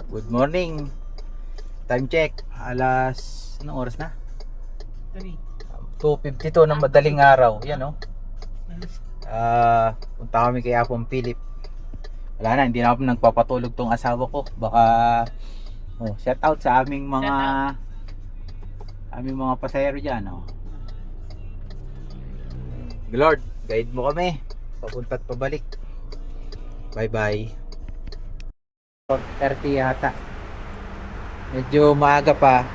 Good morning. Time check. Anong oras na? 2:52 ng madaling araw. Yan oh. Punta kami kay Apong Philip. Wala na, hindi na ako nagpapatulog tong asawa ko. Baka shout out sa aming mga pasahero diyan, oh. Lord, guide mo kami papunta at pabalik. Bye-bye. 4:30 yata. Medyo maaga pa.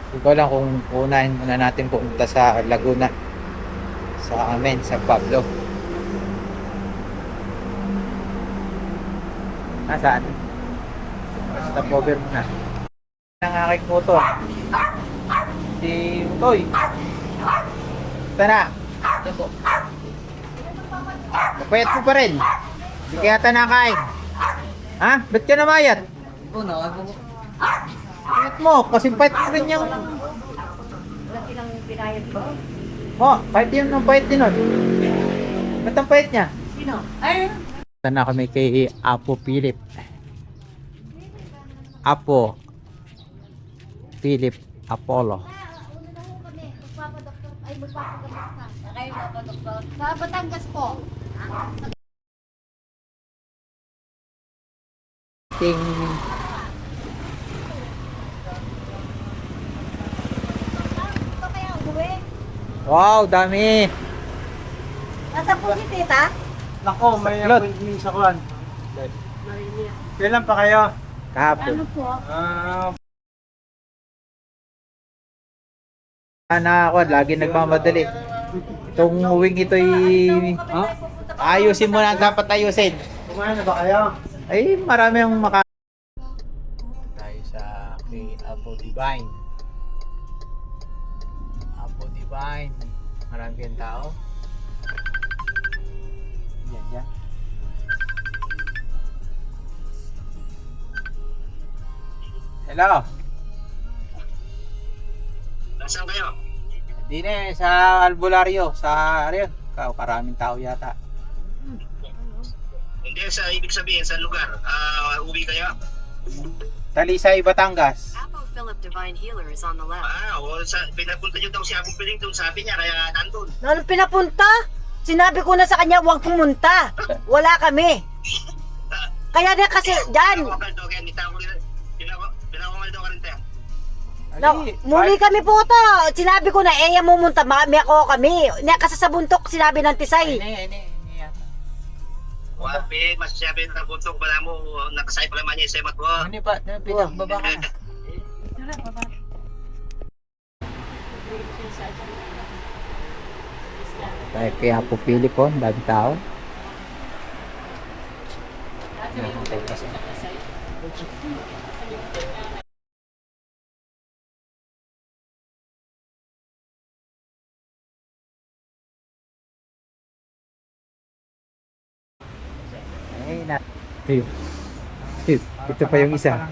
Hindi ko lang kung unahin muna natin pumunta sa Laguna. Sa amin, sa Pablo. Saan? Stop over muna. Ang aking motor. Si Utoy. Ito na. Mapayat mo pa rin. Hindi kaya ata nakain. Ha? Ba't ka namayat? Payat mo. Kasi payat mo rin yung... Laki lang pinayad ko. Payat yun ng payat din nun. Ba't ang payat niya? Sino? Ay! Ito na kami kay Apo Philip. Apo Philip Apollo. Magpapadoktor. Ay, magpapagamot ka. Kayo magpapadoktor? Sa Batangas po. Ting Ito kaya umuwi. wow, dami. Nasa po si tita? Nako, may Saklot. appointment sa kuwan. Kailan pa kayo? Kahapon. Ano po? Ako, lagi nagmamadali. Itong uwing ito'y ayusin mo na ang dapat ayusin. Kumain na ba kayo? Ay, marami ang tayo sa kay Apo Divine. Apo Divine. Marami kayong tao. Yan. Hello. Nasaan kayo? Hindi na sa albularyo. Sa ano yun? Karaming tao yata. Hindi, sa ibig sabihin, sa lugar. Uwi kayo? Talisay, Batangas. Apo Philip Divine Healer is on the left. Pinapunta nyo daw si Apong Piling doon, sabi niya, kaya nandun. Anong pinapunta? Sinabi ko na sa kanya, huwag pumunta. Wala kami. Kaya na kasi dyan. Pinakumal daw ka rin tayo. Muli kami po to. Sinabi ko na, mumunta, may ako kami. Kasi sa buntok, sinabi ng tisay. Wapi, masasabi na buntok, wala mo, nakasay pala man niya sa imat mo. Ano ba? Baba ka na. Tayo kay Apo Philip po, dami tao. Ay, ito pa yung isa.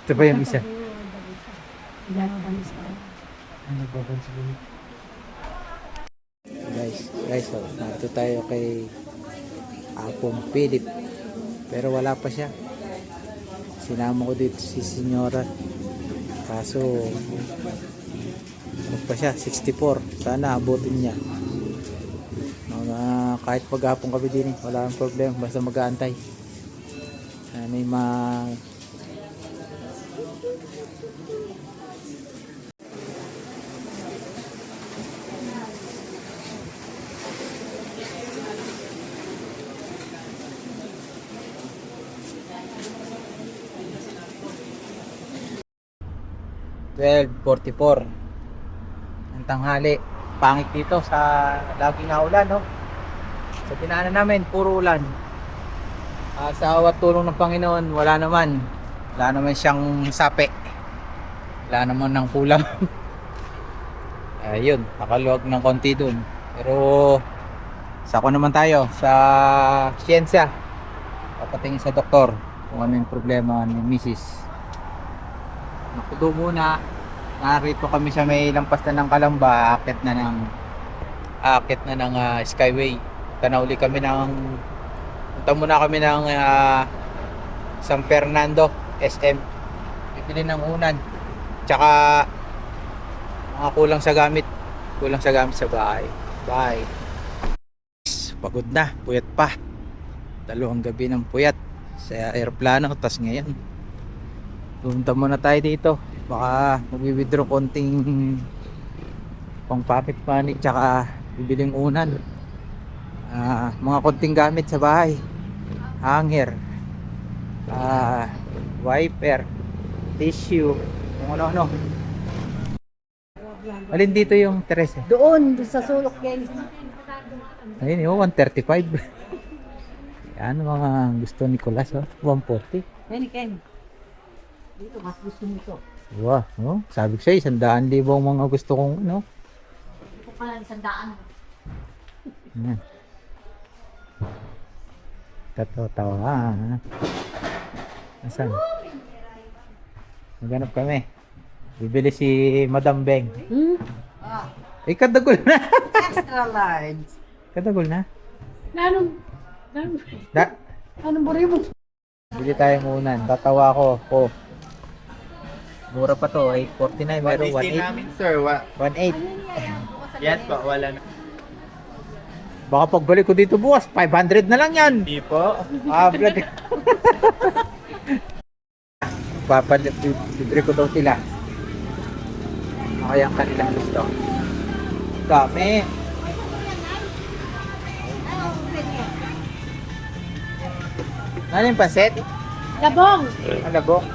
Ito pa yung isa. Guys, narito tayo kay Apong Philip. Pero wala pa siya. Sinama ko dito si Senyora. Kaso ano pa siya, 64. Sana abutin niya. Kahit paghapon kami din, wala nang problema, basta mag-aantay. Sana may 12:44 ang tanghali. Pangit dito sa laging ulan, no? Sa dinaanan namin puro ulan. Sa awat tulong ng Panginoon, wala naman siyang sape, wala naman ng kulang. Ayun, nakaluwag ng konti dun. Pero sako naman tayo sa siyensya, papatingin sa doktor kung ano yung problema ni Mrs. Nakudo muna. Narito kami sa may lampas na ng Kalamba, akit na ng Skyway. Punta muna kami ng San Fernando, SM. Bibili ng unan. Tsaka mga kulang sa gamit. Kulang sa gamit sa bahay. Bye. Pagod na, puyat pa. 2 gabi ng puyat sa aeroplano. Tas ngayon, pumunta muna tayo dito. Baka mag-withdraw konting pang pocket money. Tsaka bibiling unan. Mga konting gamit sa bahay. Hanger, wiper, tissue, kung ano-ano. Alin dito yung Teresa? Doon sa sulok yan. Ayun yun, 135. Yan, mga gusto ni Nicolas, oh. 140. Yan, Ken. Dito, mas gusto nito. Wow, oh. Sabi ko sa'yo, 100,000 mga gusto kong, ano. Ito pala, 100. Yan. Tatawa. Nasaan? Maghanap kami. Bibili si Madam Beng. Kadagol na. Extra large. Kadagol na. Anong buri mo? Bili tayo muna. Tatawa ako. Oh. Mura pa to. 849. Meron 1.8. namin, sir. 1.8. Yes po, wala na. Baka pagbalik ko dito bukas, 500 na lang yan. Hindi po. Vlog. Libre ko daw sila. Kaya ang kanilang gusto. Dami. Ano yung pansit? Labong! Alabok.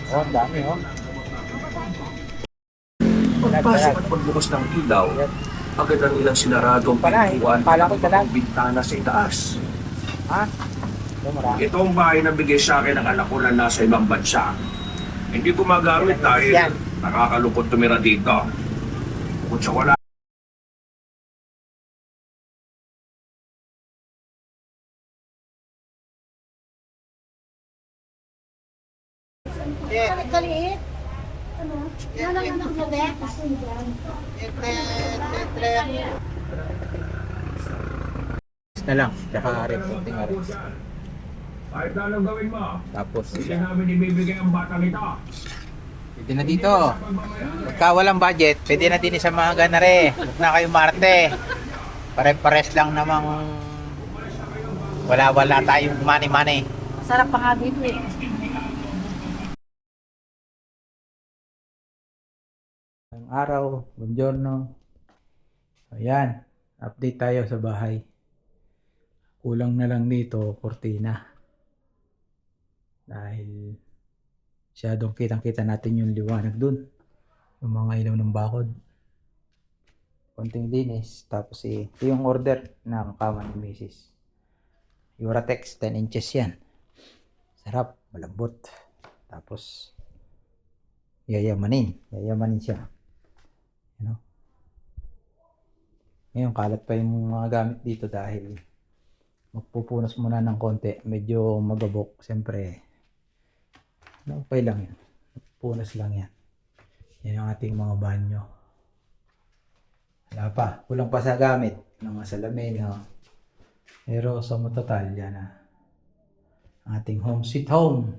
Oh, ang dami oh. Pagpasok at pagbukas ng ilaw, agad ang ilang sinaradong pintuan Pala ko sa at bintana sa itaas. Ha? Ito marami. Ito ang bahay na bigay sa akin ng anak ko na nasa ibang bansa. Hindi ko magamit dahil Yan. nakakalungkot tumira dito. Kung siya wala, Kaliit? Ano? Ano anak mo, Dek? Na lang. Tsaka rin. Kunting rin. kahit na anong gawin mo, Tapos hindi namin ibibigay ang batang ito. pwede na dito. Pagka walang budget, pwede na din sa mga ganare. Huwag na kayo marte. Pare-pares lang namang wala tayong money. Sarap pa nga dito eh. Ang araw, buongiorno. Ayan, update tayo sa bahay. Kulang na lang dito, kortina. Dahil masyadong kitang-kita natin yung liwanag dun. Yung mga ilaw ng bakod. Konting linis. Tapos ito yung order na kama ni Mrs. Uratex, 10 inches yan. Sarap, malambot. Tapos yayamanin siya. You know? Ngayon, kalat pa yung mga gamit dito dahil magpupunas muna ng konti. Medyo magabok. Siyempre, okay lang yan. Punas lang yan. Yan yung ating mga banyo. Wala pa. Kulang pa sa gamit. Ng mga salamin. No? Pero sa total, yan na. Ang ating home sweet home.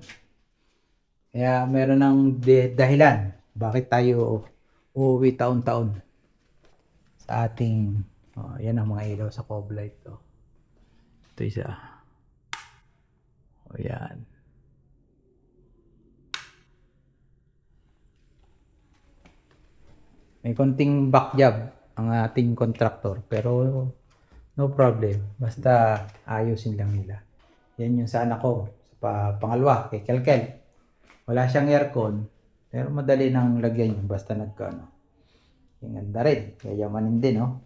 Kaya meron ng dahilan. Bakit tayo uuwi taon-taon sa ating yan ang mga ilaw sa cob light to. Ito isa. O yan. May konting back job ang ating contractor pero no problem. Basta ayusin lang nila. Yan yung sa anak ko. Sa pangalawa, kay Kelkel. Wala siyang aircon. Pero madali nang lagyan yun. Basta nagkano. Yung ganda rin. Yayamanin din, no?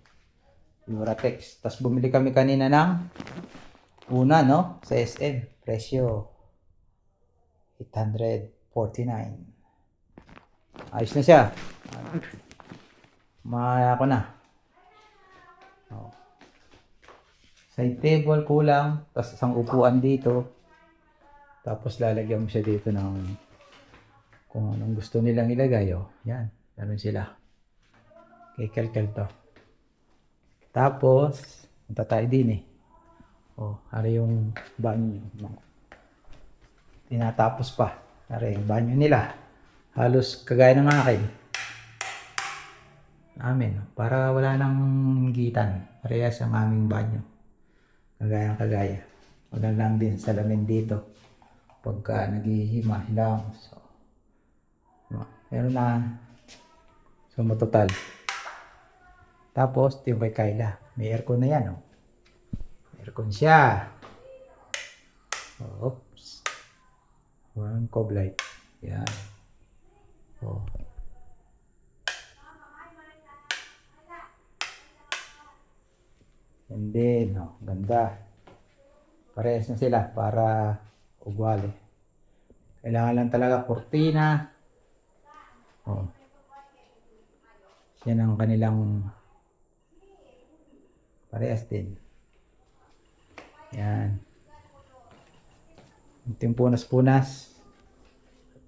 Uratex. Tapos bumili kami kanina ng una, no? Sa SM. Presyo 849. Ayos na siya. Maya ko na. Oh. Side table kulang. Tapos isang upuan dito. Tapos lalagyan mo siya dito ng kung anong gusto nilang ilagay. Oh. Yan. Meron sila. Kay Kelkel to. Tapos, punta tayo din eh. Oh, hari yung banyo. Tinatapos pa. Hari yung banyo nila. Halos kagaya ng akin. Amin. Para wala nang gitan. Parehas ang aming banyo. Kagaya. Wala lang din salamin dito. Pagka naghihima lang. So, meron na. So, matotal. Tapos, yung kay Kyla. May aircon na yan, oh. Aircon siya. Oops. One cob light. Yan. Oh. And then, oh, ganda. Parehas na sila para ugwali. Kailangan lang talaga kurtina. Oh. Yan ang kanilang parehas din. Yan. Ito yung punas-punas.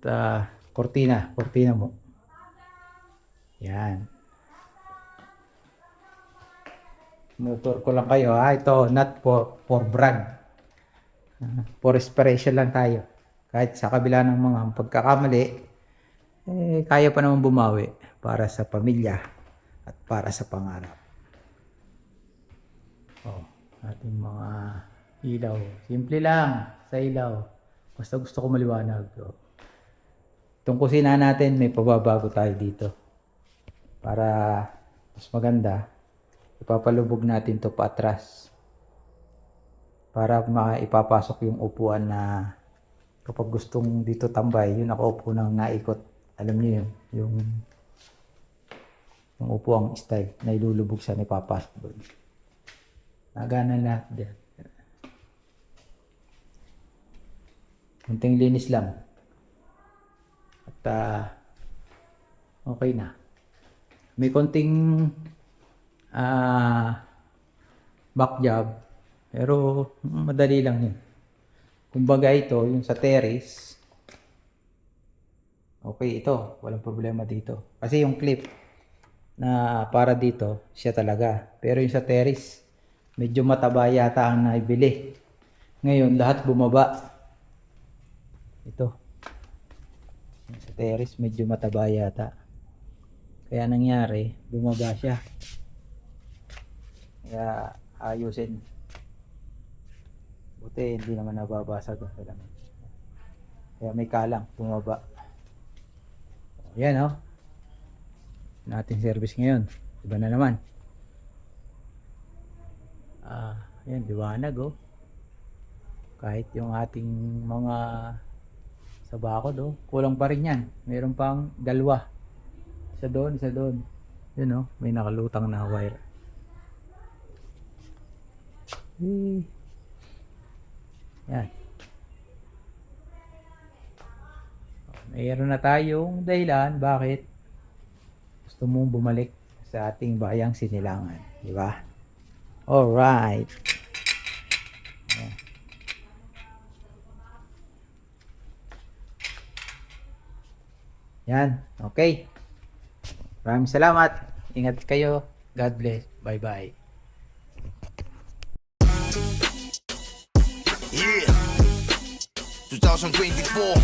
At kurtina mo. Yan. Motor ko lang kayo ha. Ito not for brag. For inspiration lang tayo. Kahit sa kabila ng mga pagkakamali, kaya pa naman bumawi para sa pamilya at para sa pangarap. Oh, ating mga ilaw. Simple lang sa ilaw. Basta gusto ko maliwanag. Oh. Itong kusina natin, may pababago tayo dito. Para mas maganda, ipapalubog natin to paatras. Para maipapasok yung upuan na kapag gustong dito tambay, yun nakaupo ng naikot. Alam niyo yun, yung upuang style na ilulubog siya ni papasok doon. Nagana lahat din. Kunting linis lang. At okay na. May konting back job. Pero madali lang yun. Kumbaga ito, yung sa terrace, okay ito. Walang problema dito. Kasi yung clip na para dito, siya talaga. Pero yung sa terrace, medyo mataba yata ang naibili. Ngayon, lahat bumaba. Ito. Yung sa terrace, medyo mataba yata. Kaya nangyari, bumaba siya. Kaya ayusin. Buti, hindi naman nababasag. Kaya may kalang, bumaba. Yan oh. Natin service ngayon. Iba na naman. Yan, liwanag oh. Kahit yung ating mga sa bakod oh, kulang pa rin yan. Meron pang dalawa. Isa doon. Yun oh, may nakalutang na wire. Yan. Mayroon na tayong dahilan bakit gusto mong bumalik sa ating bayang Sinilangan, di ba? Alright. Yan, okay. Maraming salamat. Ingat kayo. God bless. Bye-bye. Yeah, 2024.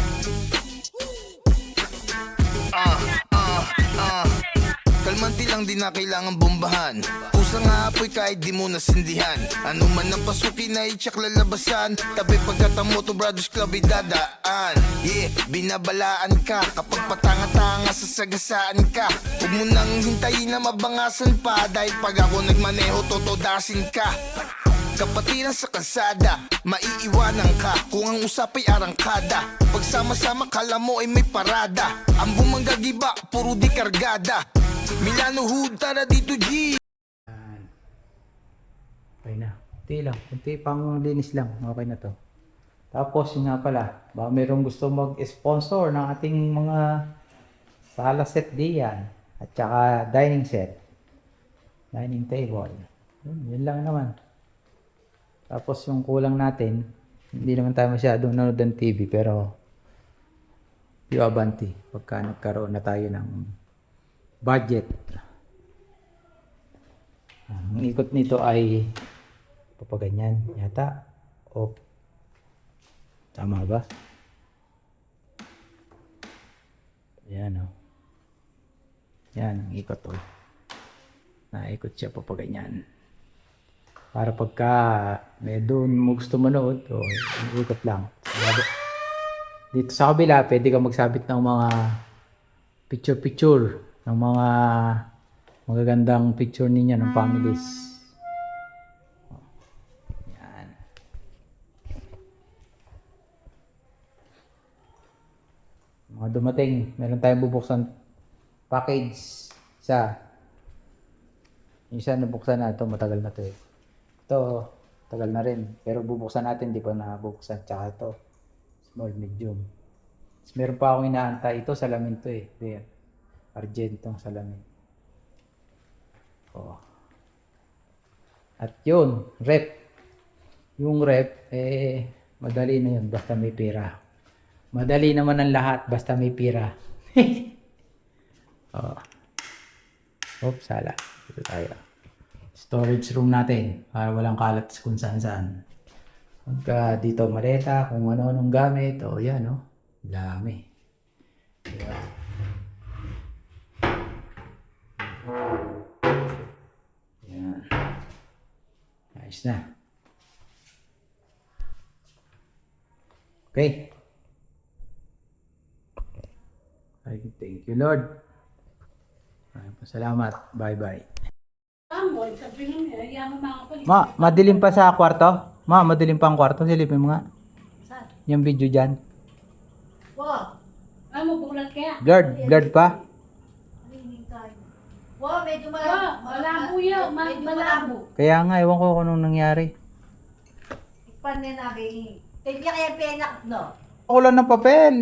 Kalmanti lang di na kailangan bombahan. Pusa nga apoy kahit di mo nasindihan. Ano man ang pasukin na itsak lalabasan. Tabi pagkatamo to Brothers Club idadaan. Yeah, binabalaan ka kapag patanga-tanga sa sagasaan ka. Huwag mo nang hintayin na mabangasan pa. Dahil pag ako nagmaneho totodasin ka. Kapatiran sa kalsada, maiiwanan ka kung ang usapay arangkada. Pagsama-sama kala mo ay may parada. Ang bumanggagiba, puro di kargada. Milano Hood, tara dito G. Okay na. Kunti pang linis lang. Okay na to. Tapos yun nga pala, baka mayroong gusto mag-sponsor ng ating mga sala set diyan. At saka dining set. Dining table. Yun lang naman. Tapos yung kulang natin, hindi naman tayo masyadong nanood ng TV, pero yung abanti, pagka nagkaroon na tayo ng budget. Ang ikot nito ay papaganyan yata. O tama ba? Yan o. Yan ang ikot o. Naikot siya papaganyan. Para pagka may doon mo gusto manood, o ikot lang. Dito sa kabila, pwede ka magsabit ng mga picture-picture ng mga magagandang picture ninyo ng families. Yan. Mga dumating, meron tayong bubuksan package. Isa nabuksan na ito, matagal na ito eh. Ito, tagal na rin. Pero bubuksan natin, di pa nabuksan. Tsaka ito, small, medium. Tapos meron pa akong inaantay. Ito, salamin to eh. Ayan. Argentong salamin. Oh. At yun, rep. Yung rep, madali na yun. Basta may pera. Madali naman ang lahat. Basta may pera. Oh. Oops, sala. Dito tayo. Storage room natin para walang kalat kung saan-saan. Pagka dito maleta, kung ano-anong gamit, o yan, no? Dami. Yan. Yan. Ayos na. Okay. Thank you, Lord. Salamat. Bye-bye. Ma, madilim pa sa kwarto? Ma, madilim pa ang kwarto. Silipin mo nga. Yung video dyan. Wow. Blurred pa? Wow, medyo malabo yun, malabo. Kaya nga, ewan ko kung anong nangyari. Ipan na nabi. Hindi kaya penak, no? Ako lang ng papel.